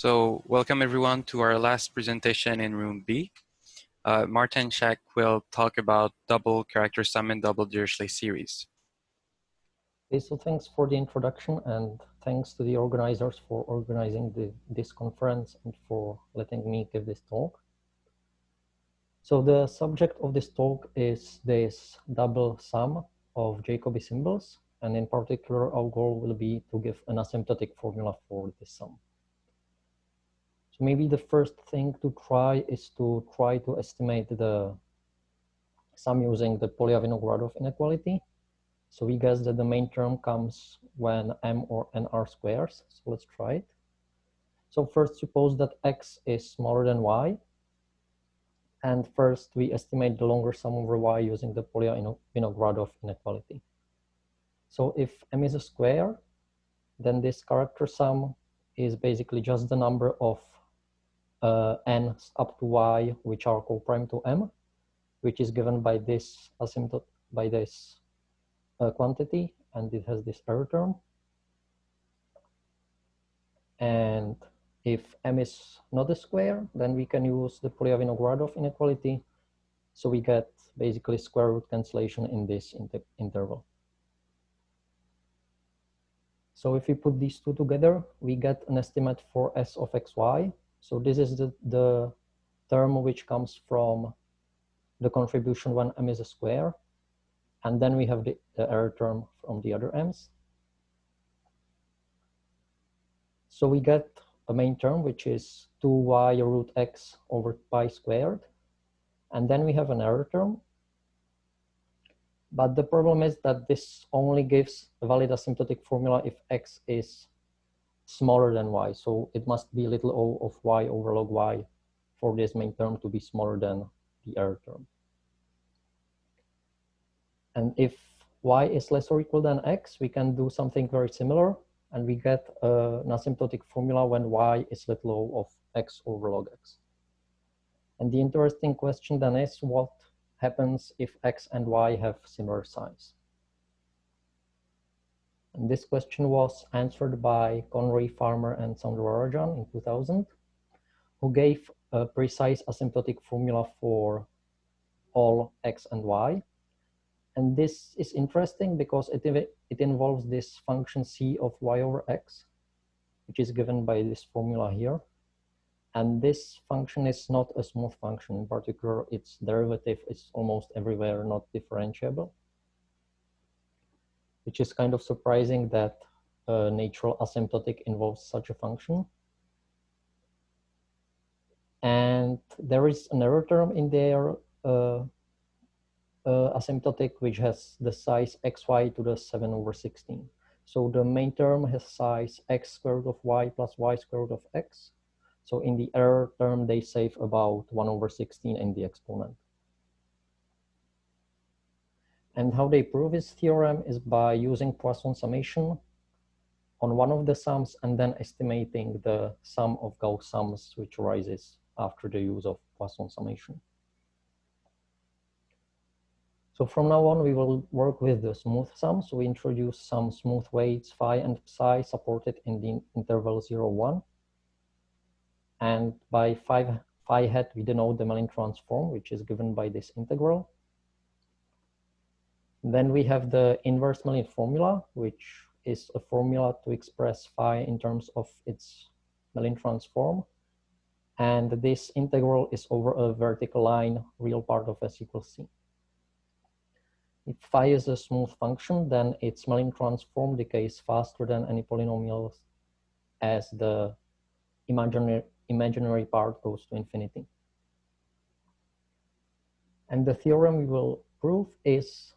So welcome everyone to our last presentation in room B. Martin Cech will talk about double character sum and double Dirichlet series. Okay, so thanks for the introduction and thanks to the organizers for organizing this conference and for letting me give this talk. So the subject of this talk is this double sum of Jacobi symbols, and in particular our goal will be to give an asymptotic formula for this sum. So maybe the first thing to try is to try to estimate the sum using the Polya-Vinogradov inequality. So we guess that the main term comes when m or n are squares. So let's try it. So first suppose that x is smaller than y. And first we estimate the longer sum over y using the Polya-Vinogradov inequality. So if m is a square, then this character sum is basically just the number of n up to y which are co-prime to m, which is given by this asymptote, by this quantity, and it has this error term. And if m is not a square, then we can use the Polya-Vinogradov inequality. So we get basically square root cancellation in this interval. So if we put these two together, we get an estimate for s of xy. So this is the term which comes from the contribution when m is a square. And then we have the error term from the other m's. So we get a main term, which is 2y root x over pi squared. And then we have an error term. But the problem is that this only gives a valid asymptotic formula if x is smaller than y. So it must be little o of y over log y for this main term to be smaller than the error term. And if y is less or equal than x, we can do something very similar. And we get an asymptotic formula when y is little o of x over log x. And the interesting question then is what happens if x and y have similar size? And this question was answered by Conroy, Farmer, and Soundararajan in 2000, who gave a precise asymptotic formula for all x and y. And this is interesting because it involves this function c of y over x, which is given by this formula here. And this function is not a smooth function. In particular, its derivative is almost everywhere not differentiable, which is kind of surprising that a natural asymptotic involves such a function. And there is an error term in there, asymptotic, which has the size xy to the 7 over 16. So the main term has size x square root of y plus y square root of x. So in the error term, they save about 1 over 16 in the exponent. And how they prove this theorem is by using Poisson summation on one of the sums and then estimating the sum of Gauss sums, which arises after the use of Poisson summation. So from now on, we will work with the smooth sums. So we introduce some smooth weights phi and psi supported in the interval 0, 1. And by phi hat, we denote the Mellin transform, which is given by this integral. Then we have the inverse Mellin formula, which is a formula to express phi in terms of its Mellin transform. And this integral is over a vertical line, real part of s equals c. If phi is a smooth function, then its Mellin transform decays faster than any polynomials as the imaginary part goes to infinity. And the theorem we will prove is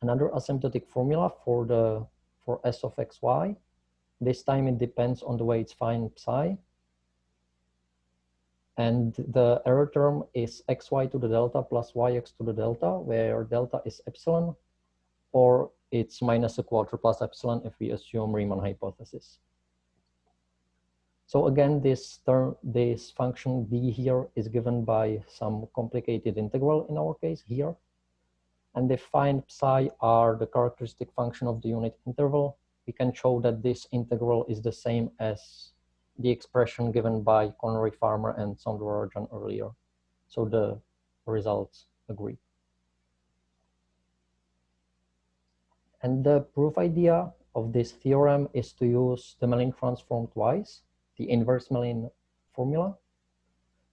another asymptotic formula for s of xy. This time it depends on the weights phi and psi. And the error term is xy to the delta plus yx to the delta, where delta is epsilon, or it's minus a quarter plus epsilon if we assume Riemann hypothesis. So again, this function d here is given by some complicated integral in our case here. And if phi and psi are the characteristic function of the unit interval, we can show that this integral is the same as the expression given by Connery Farmer and Sonderajan earlier. So the results agree. And the proof idea of this theorem is to use the Mellin transform twice, the inverse Mellin formula.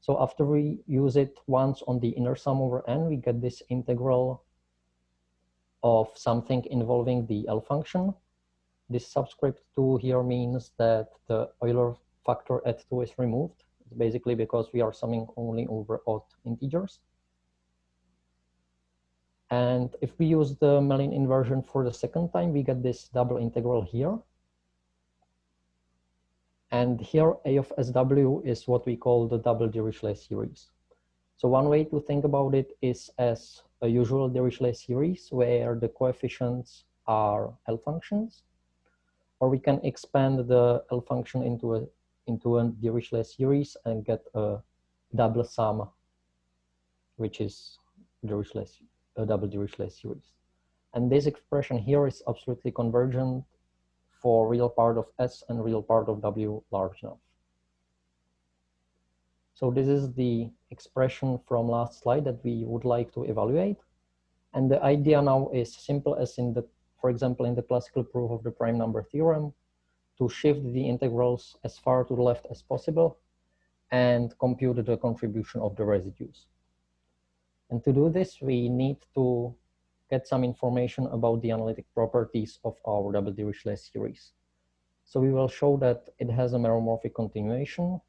So after we use it once on the inner sum over n, we get this integral of something involving the L function. This subscript 2 here means that the Euler factor at 2 is removed. It's basically because we are summing only over odd integers. And if we use the Mellin inversion for the second time, we get this double integral here. And here A of SW is what we call the double Dirichlet series. So one way to think about it is as a usual Dirichlet series where the coefficients are L functions, or we can expand the L function into a Dirichlet series and get a double sum, which is a double Dirichlet series. And this expression here is absolutely convergent for real part of S and real part of W large enough. So this is the expression from last slide that we would like to evaluate. And the idea now is simple as in the, for example, in the classical proof of the prime number theorem, to shift the integrals as far to the left as possible and compute the contribution of the residues. And to do this, we need to get some information about the analytic properties of our double Dirichlet series. So we will show that it has a meromorphic continuation,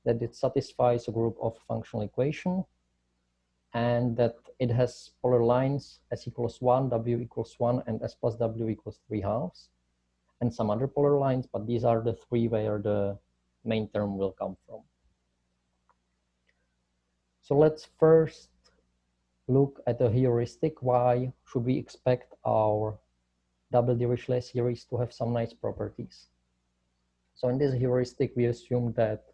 that it satisfies a group of functional equation, and that it has polar lines S equals 1, W equals 1, and S plus W equals 3/2, and some other polar lines, but these are the three where the main term will come from. So let's first look at the heuristic. Why should we expect our double Dirichlet series to have some nice properties? So in this heuristic, we assume that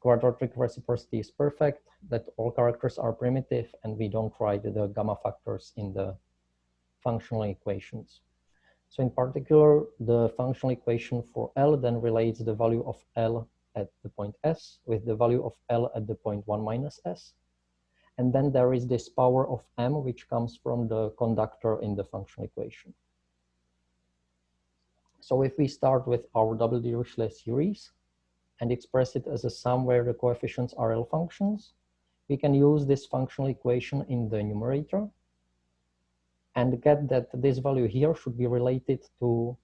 quadratic reciprocity is perfect, that all characters are primitive, and we don't write the gamma factors in the functional equations. So in particular, the functional equation for L then relates the value of L at the point S with the value of L at the point 1 minus S. And then there is this power of M, which comes from the conductor in the functional equation. So if we start with our double Dirichlet series and express it as a sum where the coefficients are L functions, we can use this functional equation in the numerator and get that this value here should be related to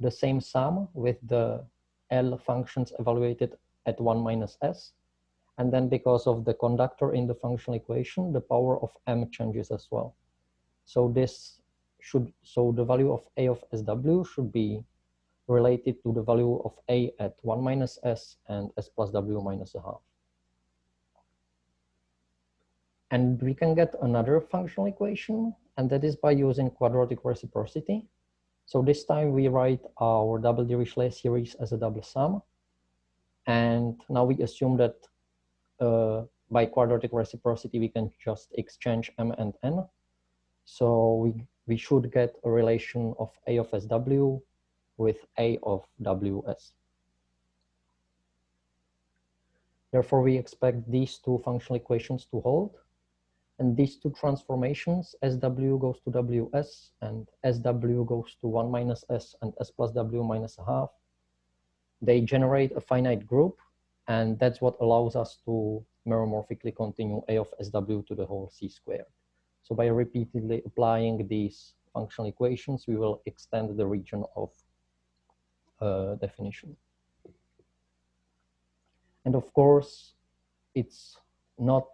the same sum with the L functions evaluated at 1 minus S. And then because of the conductor in the functional equation, the power of M changes as well. So the value of A of SW should be related to the value of A at 1 minus S and S plus W minus 1/2. And we can get another functional equation, and that is by using quadratic reciprocity. So this time we write our double Dirichlet series as a double sum. And now we assume that by quadratic reciprocity, we can just exchange M and N. So we should get a relation of A of SW with A of WS. Therefore, we expect these two functional equations to hold. And these two transformations, SW goes to WS and SW goes to 1 minus S and S plus W minus 1/2, they generate a finite group. And that's what allows us to meromorphically continue A of SW to the whole C squared. So by repeatedly applying these functional equations, we will extend the region of definition. And of course, it's not,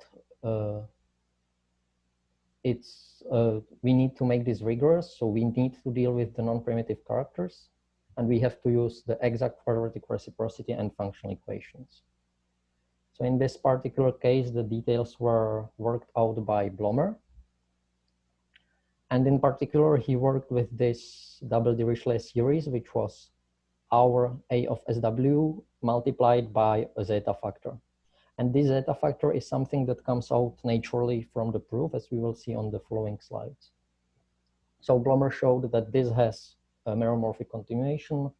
we need to make this rigorous. So we need to deal with the non-primitive characters. And we have to use the exact quadratic reciprocity and functional equations. So in this particular case, the details were worked out by Blomer. And in particular, he worked with this double Dirichlet series, which was our A of SW multiplied by a zeta factor. And this zeta factor is something that comes out naturally from the proof, as we will see on the following slides. So Blomer showed that this has a meromorphic continuation.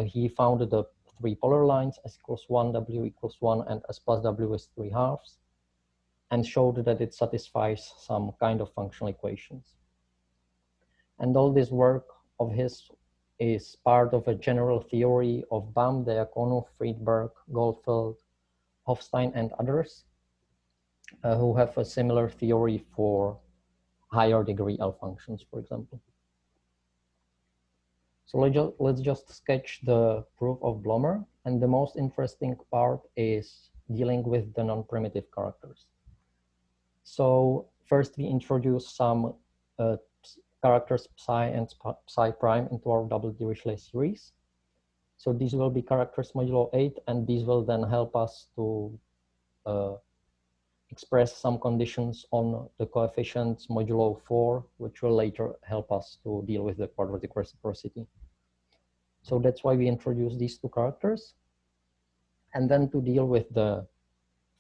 He found the three polar lines, s equals 1, w equals 1, and s plus w is 3/2, and showed that it satisfies some kind of functional equations. And all this work of his is part of a general theory of Baum, Diaconou, Friedberg, Goldfeld, Hofstein, and others who have a similar theory for higher degree L functions, for example. So let's just sketch the proof of Blomer. And the most interesting part is dealing with the non-primitive characters. So first we introduce some characters psi and psi prime into our double Dirichlet series. So these will be characters modulo 8, and these will then help us to express some conditions on the coefficients modulo 4, which will later help us to deal with the quadratic reciprocity. So that's why we introduce these two characters. And then to deal with the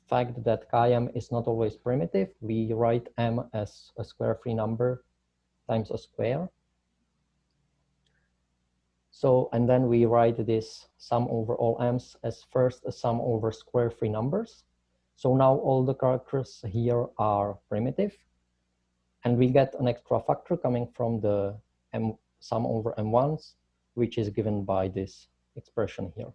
fact that chi-m is not always primitive, we write m as a square free number times a square. So, and then we write this sum over all m's as first a sum over square free numbers. So now all the characters here are primitive, and we get an extra factor coming from the m sum over m1s, which is given by this expression here.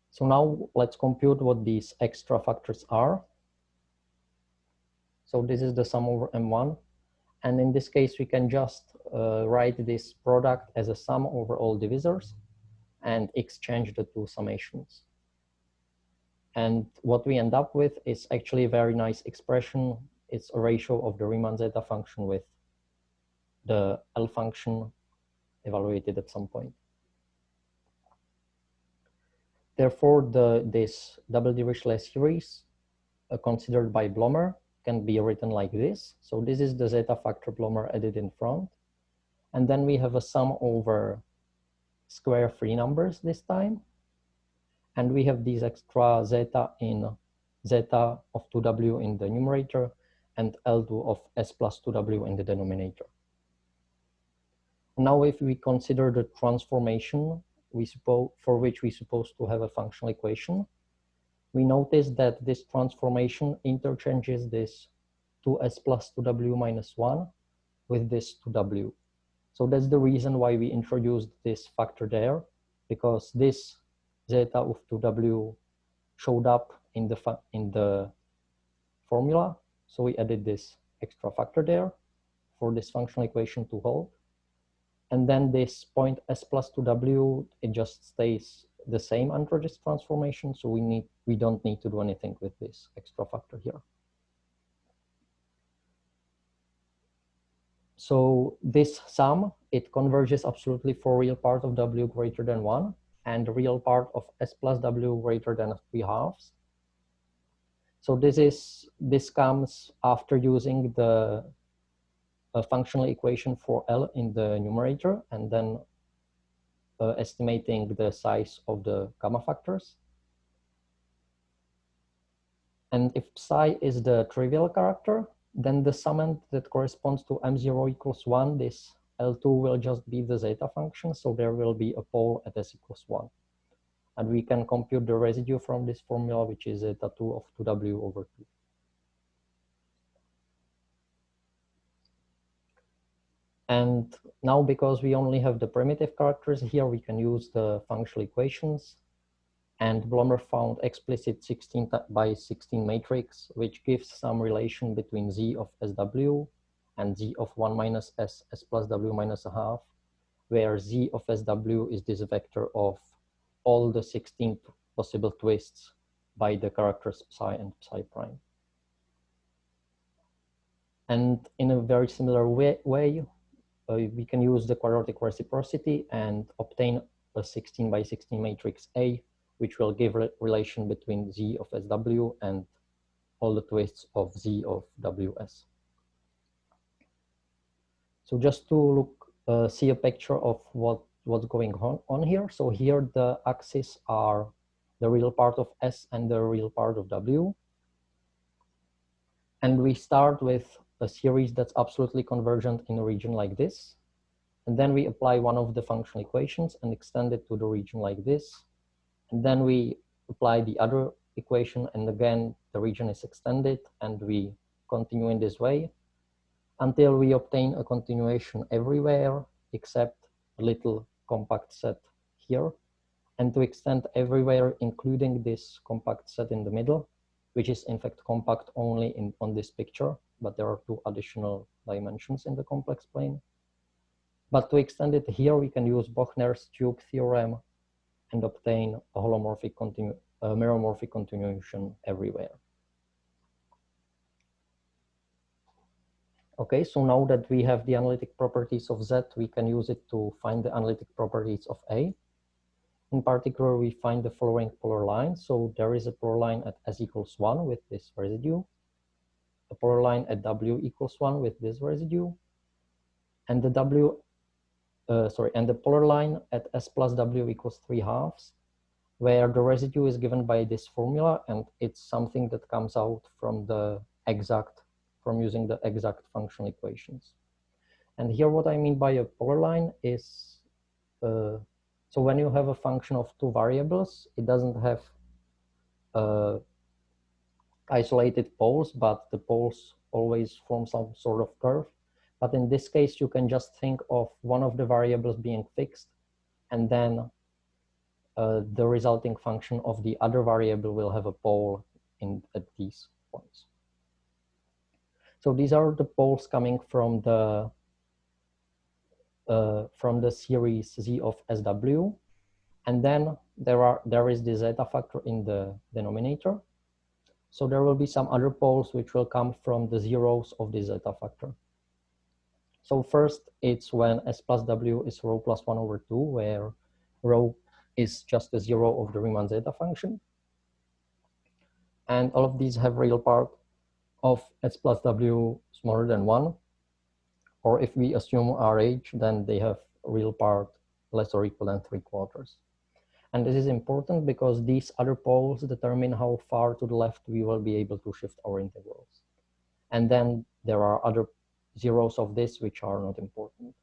So now let's compute what these extra factors are. So this is the sum over m1. And in this case, we can just write this product as a sum over all divisors and exchange the two summations. And what we end up with is actually a very nice expression. It's a ratio of the Riemann zeta function with the L function evaluated at some point. Therefore, this double Dirichlet series considered by Blomer can be written like this. So this is the zeta factor Blomer added in front. And then we have a sum over square free numbers this time. And we have these extra zeta in zeta of 2w in the numerator and L2 of s plus 2w in the denominator. Now, if we consider the transformation for which we suppose to have a functional equation, we notice that this transformation interchanges this 2s plus 2w minus 1 with this 2w. So that's the reason why we introduced this factor there, because this zeta of 2w showed up in the formula. So we added this extra factor there for this functional equation to hold. And then this point s plus 2w, it just stays the same under this transformation. So we don't need to do anything with this extra factor here. So this sum, it converges absolutely for real part of w greater than 1 and the real part of s plus w greater than 3/2. So this comes after using the functional equation for L in the numerator and then estimating the size of the gamma factors. And if psi is the trivial character, then the summand that corresponds to m0 equals 1, this L2 will just be the zeta function. So there will be a pole at s equals 1. And we can compute the residue from this formula, which is zeta 2 of 2w over 2. And now, because we only have the primitive characters here, we can use the functional equations. And Blomer found explicit 16 by 16 matrix, which gives some relation between z of sw and z of 1 minus s plus w minus a half, where z of sw is this vector of all the 16 possible twists by the characters psi and psi prime. And in a very similar way, we can use the quadratic reciprocity and obtain a 16 by 16 matrix A, which will give relation between z of sw and all the twists of z of ws. So just to look, see a picture of what's going on here. So here the axes are the real part of s and the real part of w. And we start with a series that's absolutely convergent in a region like this. And then we apply one of the functional equations and extend it to the region like this. And then we apply the other equation, and again, the region is extended, and we continue in this way until we obtain a continuation everywhere except a little compact set here. And to extend everywhere, including this compact set in the middle, which is in fact compact only on this picture, but there are two additional dimensions in the complex plane. But to extend it here, we can use Bochner's tube theorem and obtain a meromorphic continuation everywhere. Okay, so now that we have the analytic properties of Z, we can use it to find the analytic properties of A. In particular, we find the following polar line. So there is a polar line at S equals 1 with this residue, a polar line at W equals 1 with this residue, and the the polar line at S plus W equals 3/2, where the residue is given by this formula, and it's something that comes out from using the exact functional equations. And here what I mean by a polar line is, so when you have a function of two variables, it doesn't have isolated poles, but the poles always form some sort of curve. But in this case, you can just think of one of the variables being fixed, and then the resulting function of the other variable will have a pole at these points. So these are the poles coming from the series Z of SW, and then there is the zeta factor in the denominator. So there will be some other poles which will come from the zeros of the zeta factor. So first, it's when S plus W is rho plus 1/2, where rho is just the zero of the Riemann zeta function. And all of these have real part of S plus W smaller than 1. Or if we assume RH, then they have real part less or equal than 3/4. And this is important because these other poles determine how far to the left we will be able to shift our integrals. And then there are other zeros of this which are not important.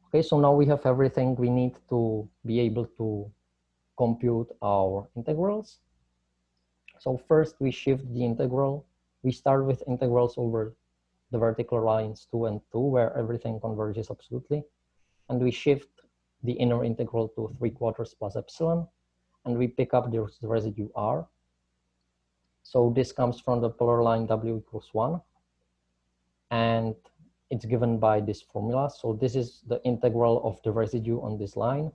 Okay, so now we have everything we need to be able to compute our integrals. So first we shift the integral. We start with integrals over the vertical lines 2 and 2, where everything converges absolutely. And we shift the inner integral to 3/4 plus epsilon, and we pick up the residue R. So this comes from the polar line W equals 1, and it's given by this formula. So this is the integral of the residue on this line.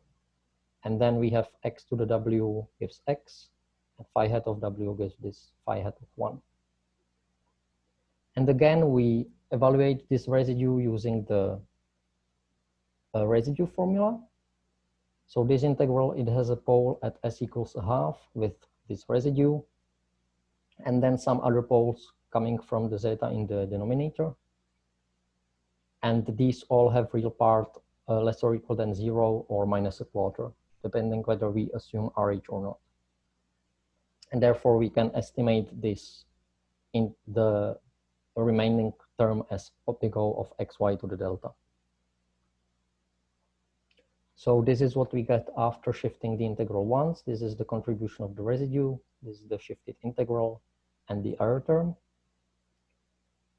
And then we have x to the W gives x, and phi hat of W gives this phi hat of 1. And again, we evaluate this residue using the residue formula. So this integral, it has a pole at S equals 1/2 with this residue, and then some other poles coming from the zeta in the denominator. And these all have real part less or equal than 0 or -1/4, depending whether we assume RH or not. And therefore we can estimate this in the remaining term as optigo of xy to the delta. So this is what we get after shifting the integral once. This is the contribution of the residue. This is the shifted integral and the error term.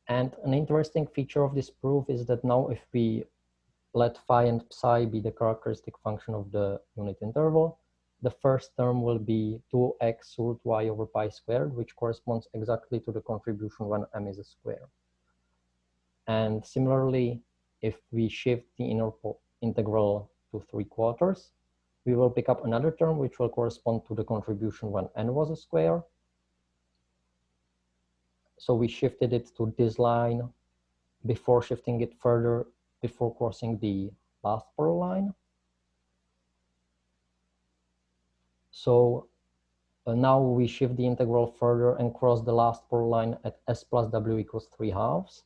And an interesting feature of this proof is that now if we let phi and psi be the characteristic function of the unit interval, the first term will be 2x root y over pi squared, which corresponds exactly to the contribution when m is a square. And similarly, if we shift the inner integral to 3/4, we will pick up another term which will correspond to the contribution when n was a square. So we shifted it to this line before shifting it further, before crossing the last polar line. So now we shift the integral further and cross the last polar line at S plus W equals 3/2.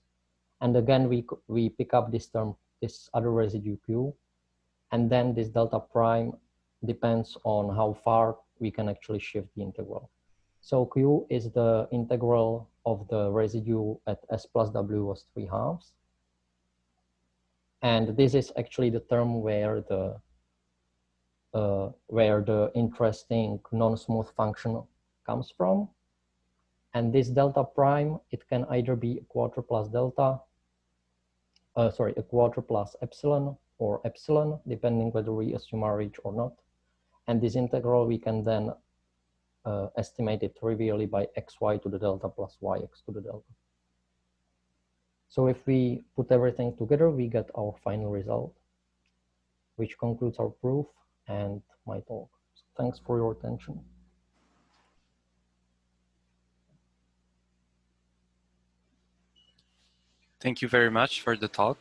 And again, we pick up this term, this other residue Q. And then this delta prime depends on how far we can actually shift the integral. So Q is the integral of the residue at S plus W was 3/2. And this is actually the term where the interesting non-smooth function comes from. And this delta prime, it can either be a quarter plus delta, a quarter plus epsilon or epsilon, depending whether we assume RH or not. And this integral, we can then estimate it trivially by xy to the delta plus yx to the delta. So if we put everything together, we get our final result, which concludes our proof and my talk. So thanks for your attention. Thank you very much for the talk.